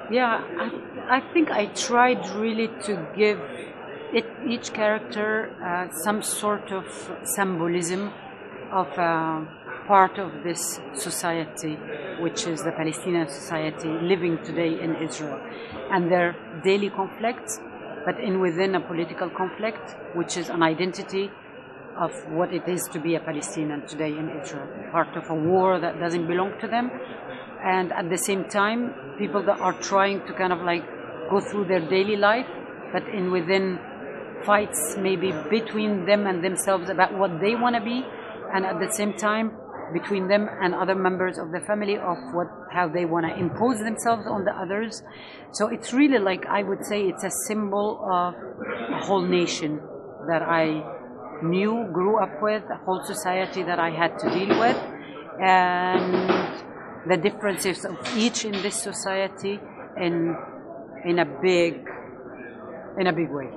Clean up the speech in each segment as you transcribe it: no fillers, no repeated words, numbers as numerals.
Yeah, I think I tried really to give each character some sort of symbolism of part of this society, which is the Palestinian society living today in Israel, and their daily conflicts, but in within a political conflict, which is an identity of what it is to be a Palestinian today in Israel, part of a war that doesn't belong to them, and at the same time, people that are trying to kind of like go through their daily life, but in within fights maybe between them and themselves about what they want to be, and at the same time between them and other members of the family of how they want to impose themselves on the others. So it's really like, I would say it's a symbol of a whole nation that I knew, grew up with, a whole society that I had to deal with, and the differences of each in this society in a big way.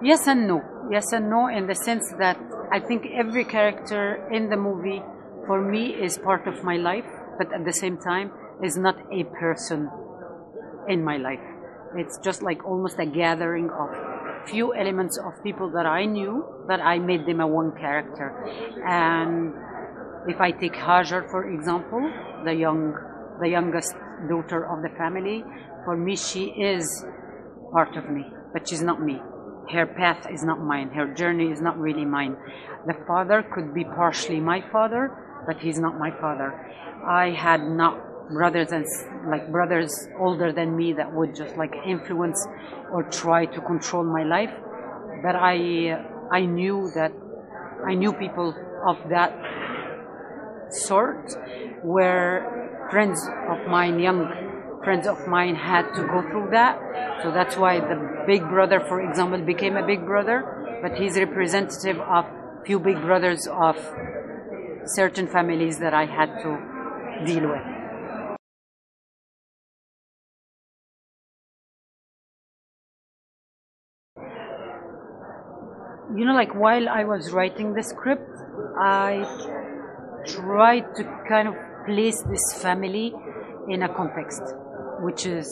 Yes and no. Yes and no, in the sense that I think every character in the movie, for me, is part of my life, but at the same time is not a person in my life. It's just like almost a gathering of few elements of people that I knew, that I made them a one character. And if I take Hajar, for example, the youngest daughter of the family, for me she is part of me, but she's not me. Her path is not mine. Her journey is not really mine. The father could be partially my father, but he's not my father. I had not brothers older than me that would just like influence or try to control my life. But I knew people of that sort, where young friends of mine had to go through that. So that's why the big brother, for example, became a big brother, but he's representative of few big brothers of certain families that I had to deal with. You know, like while I was writing the script, I tried to kind of place this family in a context, which is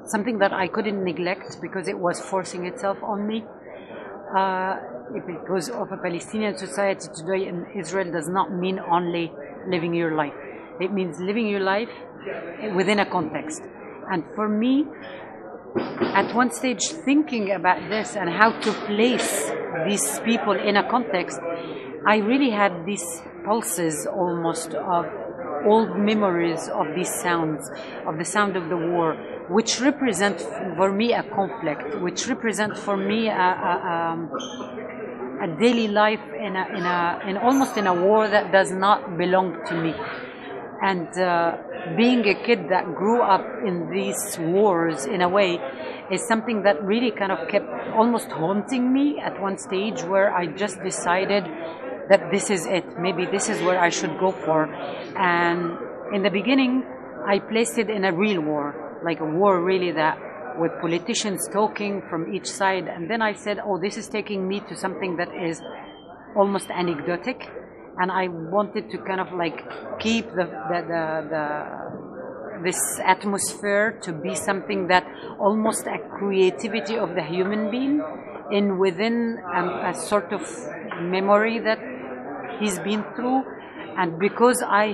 something that I couldn't neglect because it was forcing itself on me. Because of a Palestinian society today in Israel does not mean only living your life. It means living your life within a context. And for me, at one stage, thinking about this and how to place these people in a context, I really had these pulses almost of old memories of these sounds, of the sound of the war, which represent for me a conflict, which represent for me a daily life in almost in a war that does not belong to me. And being a kid that grew up in these wars in a way is something that really kind of kept almost haunting me at one stage, where I just decided that this is it. Maybe this is where I should go for. And in the beginning, I placed it in a real war, like a war really that with politicians talking from each side. And then I said, oh, this is taking me to something that is almost anecdotic. And I wanted to kind of like keep this atmosphere to be something that almost a creativity of the human being in within a sort of memory that he's been through. And because I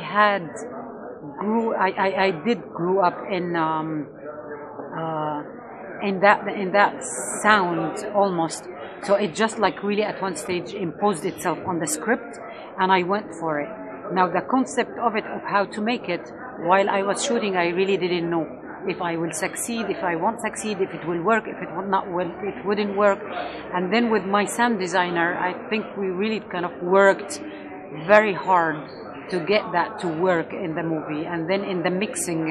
did grow up in that sound almost, so it just like really at one stage imposed itself on the script, and I went for it. Now the concept of it, of how to make it, while I was shooting, I really didn't know if I will succeed, if I won't succeed, if it will work, if it will not, well, it wouldn't work. And then with my sound designer, I think we really kind of worked very hard to get that to work in the movie. And then in the mixing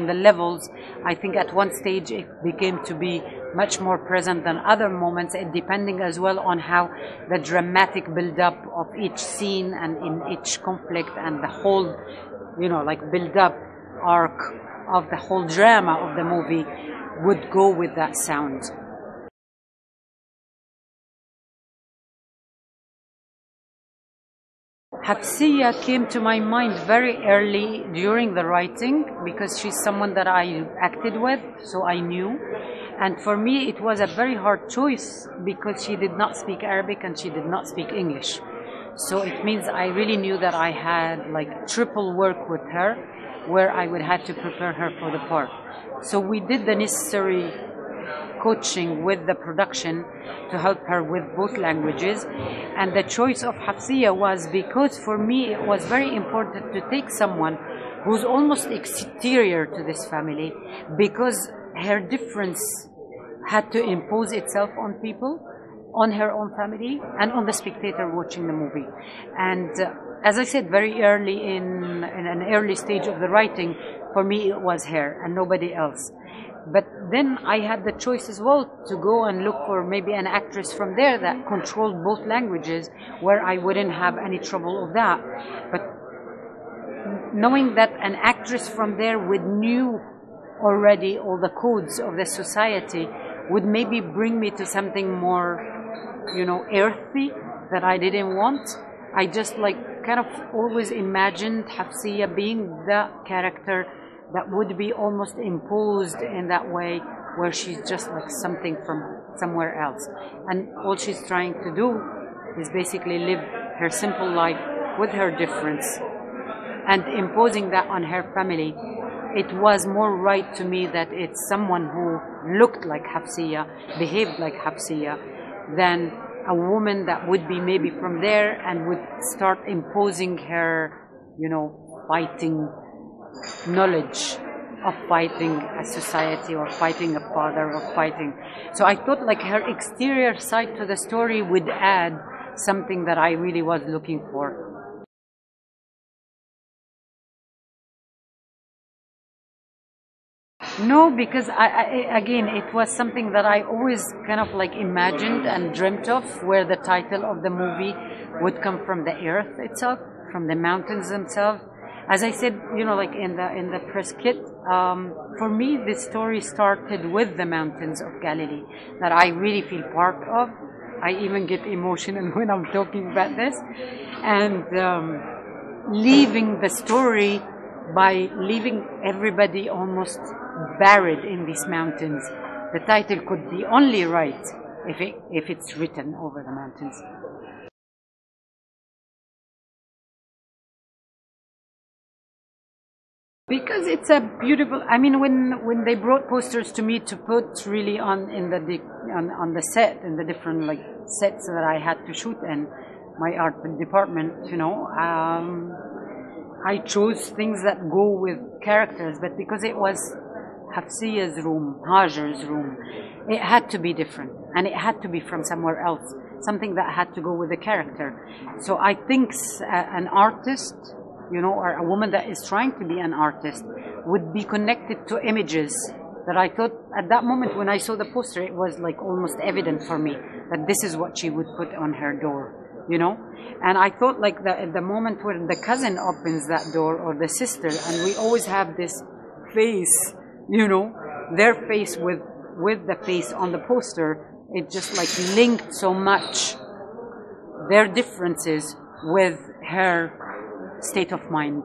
the levels, I think at one stage it became to be much more present than other moments, and depending as well on how the dramatic build-up of each scene and in each conflict and the whole, like build-up arc of the whole drama of the movie would go with that sound. Hafsia came to my mind very early during the writing because she's someone that I acted with, so I knew. And for me, it was a very hard choice because she did not speak Arabic and she did not speak English. So it means I really knew that I had like triple work with her, where I would have to prepare her for the part. So we did the necessary coaching with the production to help her with both languages. And the choice of Hafsia was because for me it was very important to take someone who's almost exterior to this family, because her difference had to impose itself on people, on her own family, and on the spectator watching the movie. And as I said, very early in an early stage of the writing, for me it was her and nobody else. But then I had the choice as well to go and look for maybe an actress from there that controlled both languages, where I wouldn't have any trouble of that. But knowing that an actress from there would knew already all the codes of the society would maybe bring me to something more, you know, earthy that I didn't want. I just like kind of always imagined Hafsia being the character that would be almost imposed in that way, where she's just like something from somewhere else. And all she's trying to do is basically live her simple life with her difference and imposing that on her family. It was more right to me that it's someone who looked like Hafsia, behaved like Hafsia, than a woman that would be maybe from there and would start imposing her, you know, fighting knowledge of fighting a society or fighting a father or fighting. So I thought like her exterior side to the story would add something that I really was looking for. No, because again, it was something that I always kind of like imagined and dreamt of, where the title of the movie would come from the earth itself, from the mountains themselves. As I said, you know, like in the press kit, for me, this story started with the mountains of Galilee that I really feel part of. I even get emotional when I'm talking about this. And leaving the story by leaving everybody almost buried in these mountains. The title could be only right if it's written over the mountains. Because it's a beautiful. I mean, when they brought posters to me to put really on the set, in the different like sets that I had to shoot in my art department, you know, I chose things that go with characters. But because it was Hafsia's room, Hajar's room, it had to be different, and it had to be from somewhere else, something that had to go with the character. So I think an artist, you know, or a woman that is trying to be an artist, would be connected to images that I thought at that moment when I saw the poster, it was like almost evident for me that this is what she would put on her door, you know. And I thought like the moment when the cousin opens that door, or the sister, and we always have this face, you know, their face with the face on the poster, it just like linked so much their differences with her state of mind.